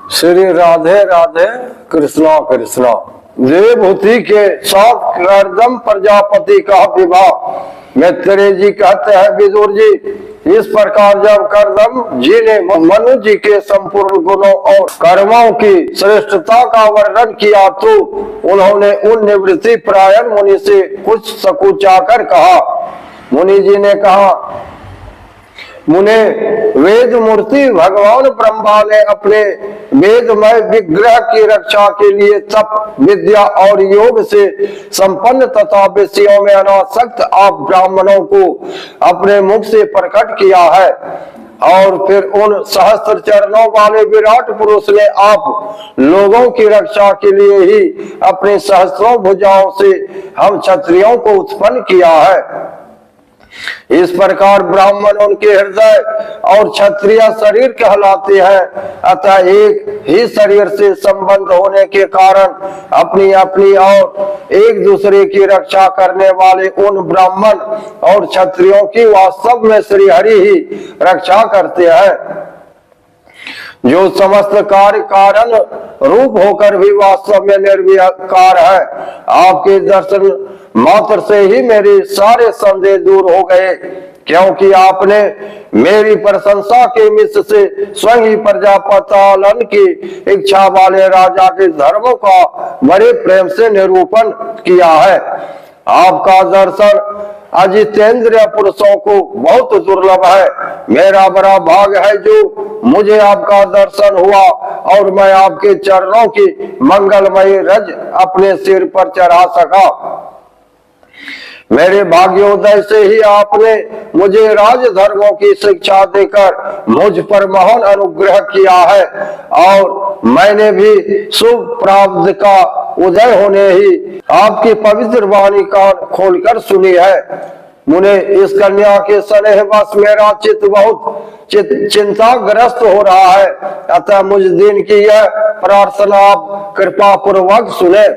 श्री राधे राधे कृष्णा कृष्णा। देवहूति के साथ करदम प्रजापति का विवाह। मैत्रेय जी कहते हैं विदुर जी, इस प्रकार जब करदम जी ने मनु जी के संपूर्ण गुणों और कर्मों की श्रेष्ठता का वर्णन किया तो उन्होंने उन निवृत्ति परायण मुनि से कुछ सकुचाकर कहा। मुनि जी ने कहा, मुने वेद मूर्ति भगवान ब्रह्मा ने अपने वेदमय विग्रह की रक्षा के लिए तप विद्या और योग से संपन्न तथा विषयों में अनासक्त आप ब्राह्मणों को अपने मुख से प्रकट किया है। और फिर उन सहस्त्र चरणों वाले विराट पुरुष ने आप लोगों की रक्षा के लिए ही अपनी सहस्त्रों भुजाओं से हम क्षत्रियों को उत्पन्न किया है। इस प्रकार ब्राह्मण उनके हृदय और क्षत्रिय शरीर कहलाते हैं। अतः एक ही शरीर से संबंध होने के कारण अपनी अपनी और एक दूसरे की रक्षा करने वाले उन ब्राह्मण और क्षत्रियों की वास्तव में श्री हरि ही रक्षा करते हैं, जो समस्त कार्य कारण रूप होकर भी वास्तव में निर्विकार है। आपके दर्शन मात्र से ही मेरे सारे संदेह दूर हो गए, क्योंकि आपने मेरी प्रशंसा के मिश्र से स्वयं ही प्रजापालन की इच्छा वाले राजा के धर्मों का बड़े प्रेम से निरूपण किया है। आपका दर्शन अजितेंद्रिय पुरुषों को बहुत दुर्लभ है। मेरा बड़ा भाग है जो मुझे आपका दर्शन हुआ और मैं आपके चरणों की मंगलमयी रज अपने सिर पर चढ़ा सका। मेरे भाग्योदय से ही आपने मुझे राजधर्मों की शिक्षा देकर मुझ पर महान अनुग्रह किया है और मैंने भी शुभ प्राप्त का उदय होने ही आपकी पवित्र वाणी कान खोलकर सुनी है। मुने इस कन्या के स्नेहवश मेरा चित्त बहुत चिंताग्रस्त हो रहा है। अतः मुझ दिन की यह प्रार्थना आप कृपा पूर्वक सुने।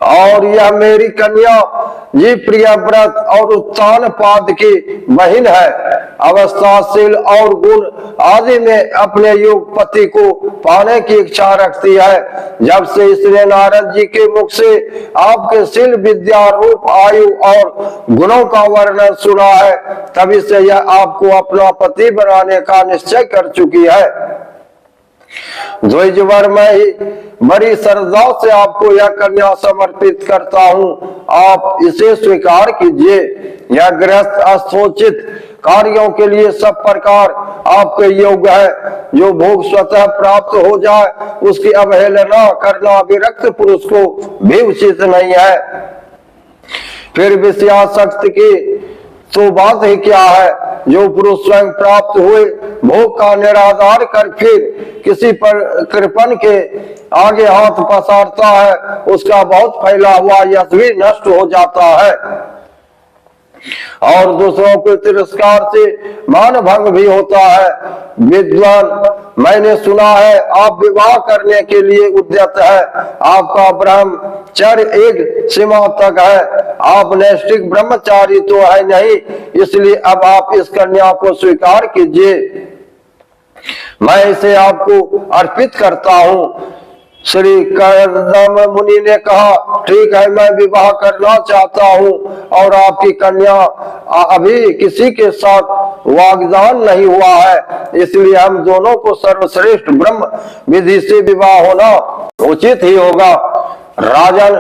और यह मेरी कन्या जी प्रियव्रत और उत्तान पाद की बहन है। अवस्थाशील और गुण आदि में अपने योग पति को पाने की इच्छा रखती है। जब से इसने नारद जी के मुख से आपके शील विद्या रूप आयु और गुणों का वर्णन सुना है, तभी से यह आपको अपना पति बनाने का निश्चय कर चुकी है। द्विजवर मैं ही बड़ी श्रद्धा से आपको यह कन्या समर्पित करता हूँ, आप इसे स्वीकार कीजिए। यह गृहस्थ अस्थोचित कार्यों के लिए सब प्रकार आपके योग्य है। जो भोग स्वतः प्राप्त हो जाए उसकी अवहेलना करना विरक्त पुरुष को भी उचित नहीं है। फिर विषयासक्त की तो बात ही क्या है। जो पुरुष स्वयं प्राप्त हुए भोग का निराधार कर फिर किसी पर कृपण के आगे हाथ पसारता है, उसका बहुत फैला हुआ यश भी नष्ट हो जाता है और दूसरों के तिरस्कार से मान भंग भी होता है। विद्वान, मैंने सुना है आप विवाह करने के लिए उद्यत है। आपका ब्रह्मचर्य एक सीमा तक है, आप नैष्ठिक ब्रह्मचारी तो है नहीं, इसलिए अब आप इस कन्या को स्वीकार कीजिए। मैं इसे आपको अर्पित करता हूँ। श्री करदम मुनि ने कहा, ठीक है, मैं विवाह करना चाहता हूँ और आपकी कन्या अभी किसी के साथ वाग्दान नहीं हुआ है, इसलिए हम दोनों को सर्वश्रेष्ठ ब्रह्म विधि से विवाह होना उचित ही होगा। राजन,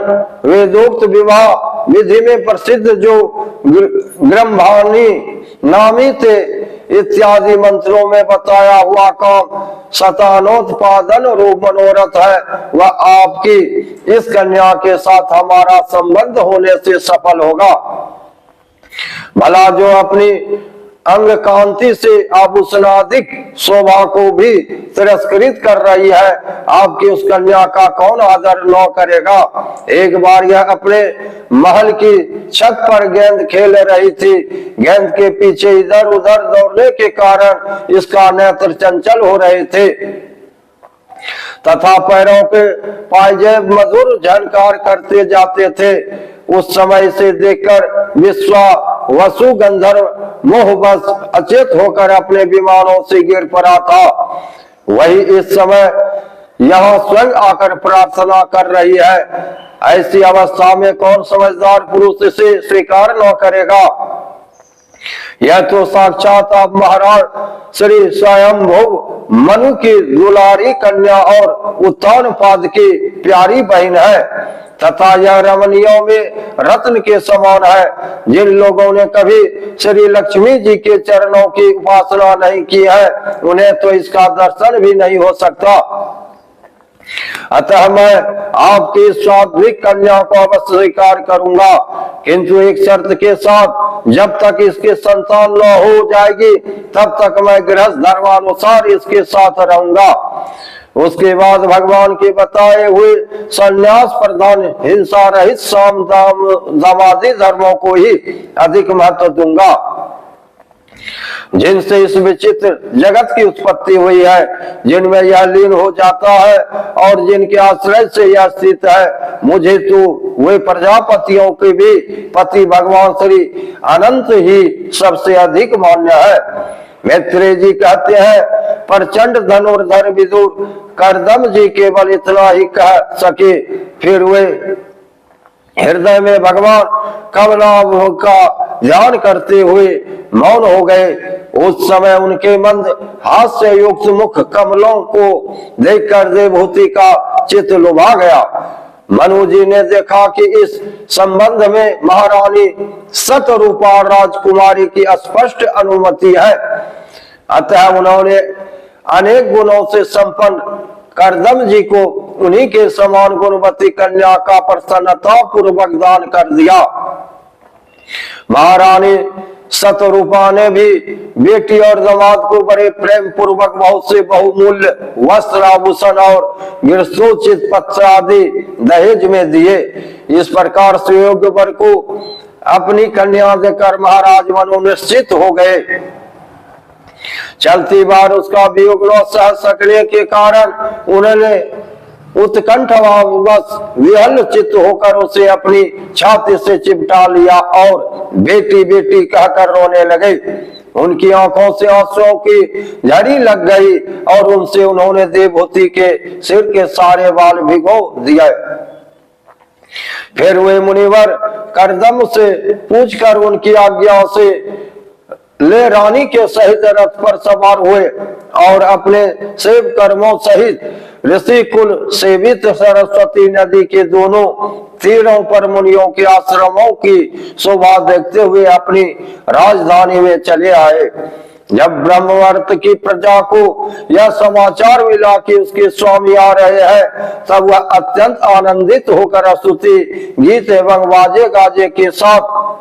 वेदोक्त विवाह विधि में प्रसिद्ध जो ग्रंथानी नामी थे इत्यादि मंत्रों में बताया हुआ काम शतानोत्पादन रूप मनोरथ है, वह आपकी इस कन्या के साथ हमारा संबंध होने से सफल होगा। भला जो अपनी अंग कांति से आभूषणाधिक शोभा को भी तिरस्कृत कर रही है, आपकी उस कन्या का कौन आदर न करेगा। एक बार यह अपने महल की छत पर गेंद खेल रही थी। गेंद के पीछे इधर उधर दौड़ने के कारण इसका नेत्र चंचल हो रहे थे तथा पैरों के पायजेब मधुर झनकार करते जाते थे। उस समय से देखकर विश्वा वसु गंधर्व मोहवश अचेत होकर अपने विमानों से गिर पड़ा था। वही इस समय यहाँ स्वयं आकर प्रार्थना कर रही है। ऐसी अवस्था में कौन समझदार पुरुष इसे स्वीकार न करेगा। यह तो साक्षात आप महाराज श्री स्वयंभू मनु की दुलारी कन्या और उत्तानपाद की प्यारी बहन है तथा यह रमणियों में रत्न के समान है। जिन लोगों ने कभी श्री लक्ष्मी जी के चरणों की उपासना नहीं की है उन्हें तो इसका दर्शन भी नहीं हो सकता। अतः मैं आपकी स्वात्विक कन्या को अवश्य स्वीकार करूंगा, किंतु एक शर्त के साथ, जब तक इसके संतान न हो जाएगी तब तक मैं गृहस्थ धर्मानुसार इसके साथ रहूंगा। उसके बाद भगवान के बताए हुए संन्यास प्रधान हिंसा रहित साम दामादि धर्मों को ही अधिक महत्व दूंगा, जिनसे इस विचित्र जगत की उत्पत्ति हुई है, जिनमें यह लीन हो जाता है और जिनके आश्रय से यह स्थित है। मुझे तो वे प्रजापतियों के भी पति भगवान श्री अनंत ही सबसे अधिक मान्य है। मैत्रेय जी कहते हैं, प्रचंड धनुर्धर विदुर कर्दम जी केवल इतना ही कह सके, फिर वे हृदय में भगवान कमलाभ का ध्यान करते हुए मौन हो गए। उस समय उनके मंद हास्य युक्त मुख कमलों को देखकर देवभूति का चित्त लुभा गया। मनु जी ने देखा कि इस संबंध में महारानी सतरूपा राजकुमारी की स्पष्ट अनुमति है। अतः उन्होंने अनेक गुणों से संपन्न कर्दम जी को उन्हीं के समान गुणवती कन्या का प्रसन्नता पूर्वक दान कर दिया। महारानी सतरूपा ने भी बेटी और दामाद को बड़े प्रेम पूर्वक बहुत से बहुमूल्य वस्त्र आभूषण और गृहस्थोचित पत्र आदि दहेज में दिए। इस प्रकार से योग्य वर को अपनी कन्या देकर महाराज मनु निश्चित हो गए। चलती बार उसका वियोग न सह सकने के कारण उन्होंने उत्कंठावश विहल चित्त होकर उसे अपनी छाती से चिपटा लिया और बेटी बेटी कहकर रोने लगे। उनकी आंखों से आंसुओं की झड़ी लग गई और उनसे उन्होंने देवभूति के सिर के सारे बाल भिगो दिए। फिर वे मुनिवर कर्दम से पूछकर उनकी आज्ञा से ले रानी के सहित रथ पर सवार हुए और अपने सेव कर्मों सहित ऋषि कुल सेवित सरस्वती नदी के दोनों तीरों पर मुनियों के आश्रमों की शोभा देखते हुए अपनी राजधानी में चले आए। जब ब्रह्मवर्त की प्रजा को यह समाचार मिला कि उसके स्वामी आ रहे हैं, तब वह अत्यंत आनंदित होकर स्तुति गीत एवं बाजे गाजे के साथ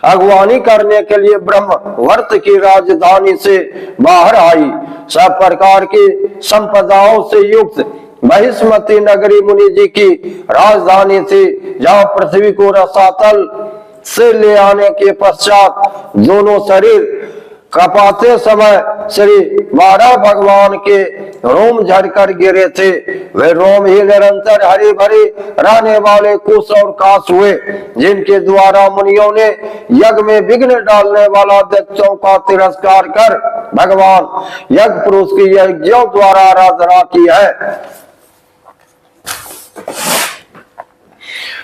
अगवानी करने के लिए ब्रह्मवर्त की राजधानी से बाहर आई। सब प्रकार की संपदाओं से युक्त महिष्मती नगरी मुनि जी की राजधानी थी, जहाँ पृथ्वी को रसातल से ले आने के पश्चात दोनों शरीर कपाते समय श्री बारह भगवान के रोम झड़कर गिरे थे। वे रोम ही निरंतर हरे भरे रहने वाले कुश और काश हुए, जिनके द्वारा मुनियों ने यज्ञ में विघ्न डालने वाला दैत्यों का तिरस्कार कर भगवान यज्ञ पुरुष की यज्ञों द्वारा आराधना की है।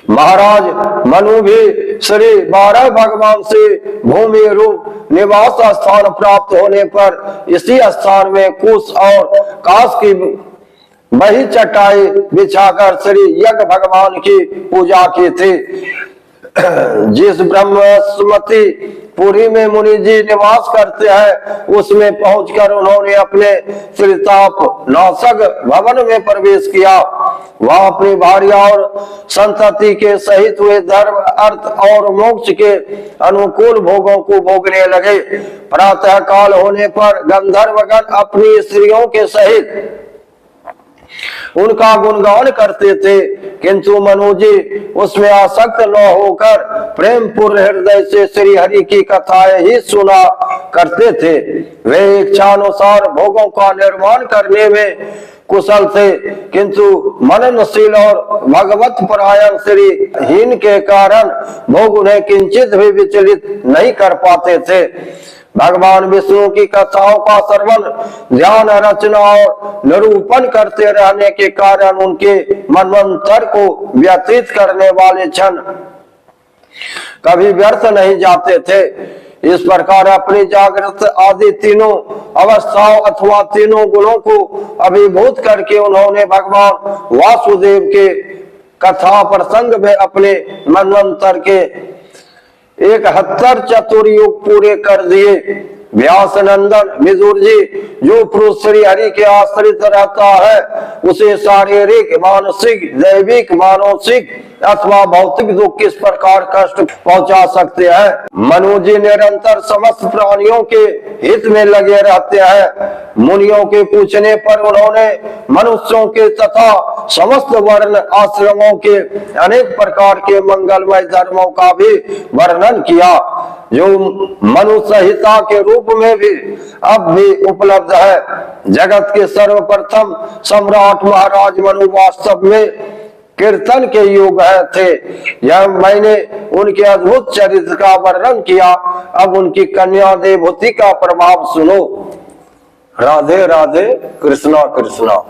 महाराज मनु भी श्री बारह भगवान से भूमि रूप निवास स्थान प्राप्त होने पर इसी स्थान में कुश और काश की वही चटाई बिछाकर श्री यज्ञ भगवान की पूजा की थी। जिस ब्रह्मस्मति पुरी में मुनि जी निवास करते हैं, उसमें पहुंचकर उन्होंने अपने त्रिताप नासक भवन में प्रवेश किया। वहां अपनी भार्या और संतति के सहित हुए धर्म अर्थ और मोक्ष के अनुकूल भोगों को भोगने लगे। प्रातः काल होने पर गंधर्वगण अपनी स्त्रियों के सहित उनका गुणगान करते थे, किंतु मनु जी उसमें आसक्त न होकर प्रेम पूर्ण हृदय से श्री हरि की कथाएं ही सुना करते थे। वे इच्छानुसार भोगों का निर्माण करने में कुशल थे, किंतु मननशील और भगवत परायण श्री हीन के कारण भोग उन्हें किंचित भी विचलित नहीं कर पाते थे। भगवान विष्णु की कथाओं का श्रवण, ध्यान, रचना और निरूपण करते रहने के कारण उनके मनवंतर को व्यतीत करने वाले क्षण कभी व्यर्थ नहीं जाते थे। इस प्रकार अपनी जागृत आदि तीनों अवस्थाओं अथवा तीनों गुणों को अभिभूत करके उन्होंने भगवान वासुदेव के कथा प्रसंग में अपने मनवंतर के 71 चतुर्युग पूरे कर दिए। व्यास नंदन विदुर जी, जो पुरुष श्री हरि के आश्रित रहता है उसे शारीरिक, मानसिक, दैविक, मानसिक अथवा भौतिक दुख किस प्रकार कष्ट पहुंचा सकते हैं। मनु जी निरंतर समस्त प्राणियों के हित में लगे रहते हैं। मुनियों के पूछने पर उन्होंने मनुष्यों के तथा समस्त वर्ण आश्रमों के अनेक प्रकार के मंगलमय धर्मों का भी वर्णन किया, जो मनु संहिता के रूप में भी अब भी उपलब्ध है। जगत के सर्वप्रथम सम्राट महाराज मनु वास्तव में कीर्तन के युग थे। यह मैंने उनके अद्भुत चरित्र का वर्णन किया। अब उनकी कन्या देवहूति का प्रभाव सुनो। राधे राधे, कृष्णा कृष्णा।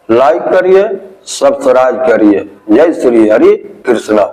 लाइक करिए, सब्सक्राइब करिए। जय श्री हरि कृष्णा।